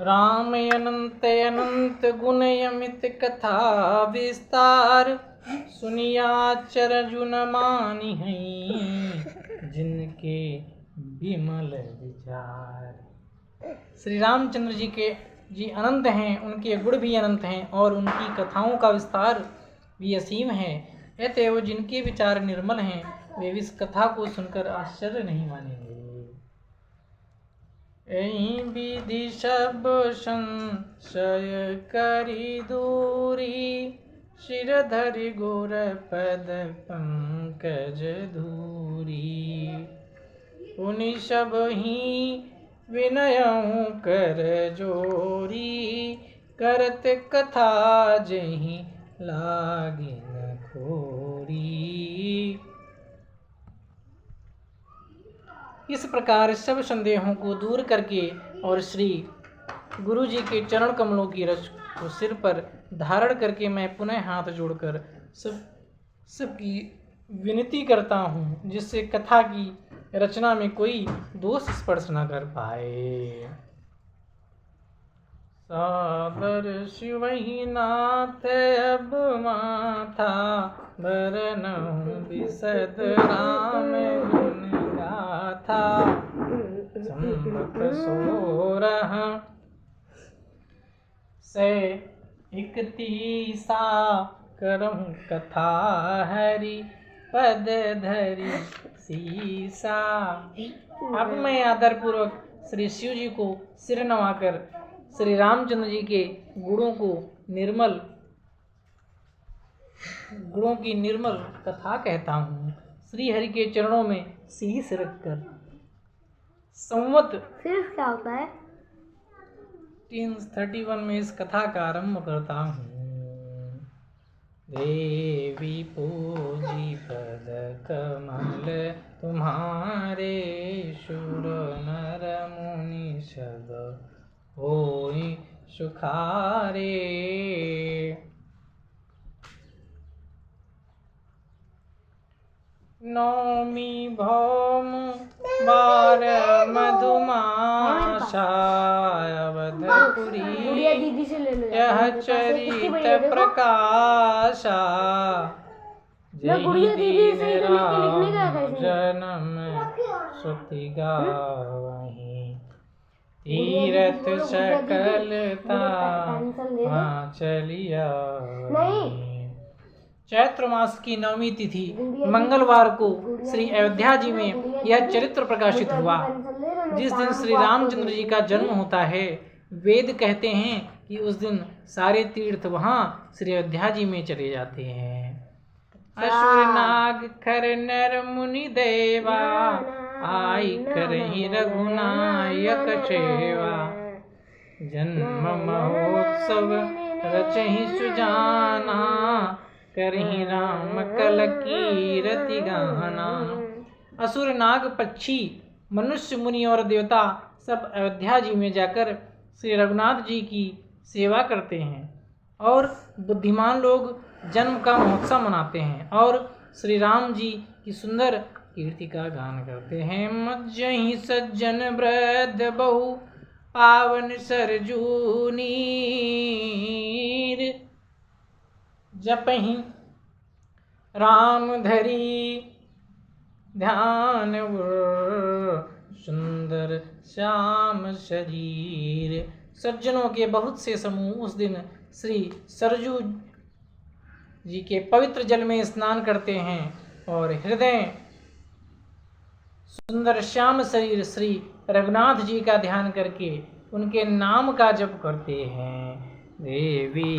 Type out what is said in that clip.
राम अनंत अनंत गुण अमित कथा विस्तार, सुनिया चरजुन मानि हैं जिनके विमल विचार। श्री रामचंद्र जी अनंत हैं, उनके गुण भी अनंत हैं और उनकी कथाओं का विस्तार भी असीम है। अतएव जिनके विचार निर्मल हैं वे इस कथा को सुनकर आश्चर्य नहीं मानेंगे। ऐ विधि सब संशय करी दूरी, शिर धरि गोर पद पंकज धूरी। उनि सब ही विनयं कर जोरी, करत कथा जहि लागिन खोरी। इस प्रकार सब संदेहों को दूर करके और श्री गुरु जी के चरण कमलों की रस को सिर पर धारण करके मैं पुनः हाथ जोड़कर सबकी विनती करता हूँ, जिससे कथा की रचना में कोई दोष स्पर्श न कर पाए। सादर शिवहि नाथ अब माथा, बरनहुँ बिसद राम गुण गाथा। संवत 16 से 31 करहूँ कथा हरि, पद धरि सीसा। अब मैं आदरपूर्वक श्री शिव जी को सिर नवाकर श्री रामचंद्र जी के गुणों की निर्मल कथा कहता हूँ। श्री हरि के चरणों में शीश रखकर संवत फिर क्या होता है? 331 में इस कथा का आरंभ करता हूँ। देवी पूजी पद कमल तुम्हारे, शूर नर मुनि सब होई सुखारे। नौमी भौम बार मधुमासा, अवधपुरी यह चरित प्रकाशा। जय दीन राम जन्म श्रुति गावहीं, तीरथ सकलता चलिया। चैत्र मास की 9वीं तिथि मंगलवार को श्री अयोध्या जी में यह चरित्र प्रकाशित हुआ। जिस दिन श्री रामचंद्र जी का जन्म होता है, वेद कहते हैं कि उस दिन सारे तीर्थ वहाँ श्री अयोध्या जी में चले जाते हैं। असुर नाग खर नर मुनि देवा, आई करहि रघुनायक सेवा। जन्म महोत्सव रचहि सुजाना, करहि राम कल कीरति गाना। असुर नाग पक्षी मनुष्य मुनि और देवता सब अयोध्या जी में जाकर श्री रघुनाथ जी की सेवा करते हैं और बुद्धिमान लोग जन्म का महोत्सव मनाते हैं और श्री राम जी की सुंदर कीर्ति का गान करते हैं। मज्जहि सज्जन वृद्ध बहु पावन सरजू नीर, जपहि राम धरी ध्यान सुंदर श्याम शरीर। सज्जनों के बहुत से समूह उस दिन श्री सरजू जी के पवित्र जल में स्नान करते हैं और हृदय सुंदर श्याम शरीर श्री रघुनाथ जी का ध्यान करके उनके नाम का जप करते हैं। देवी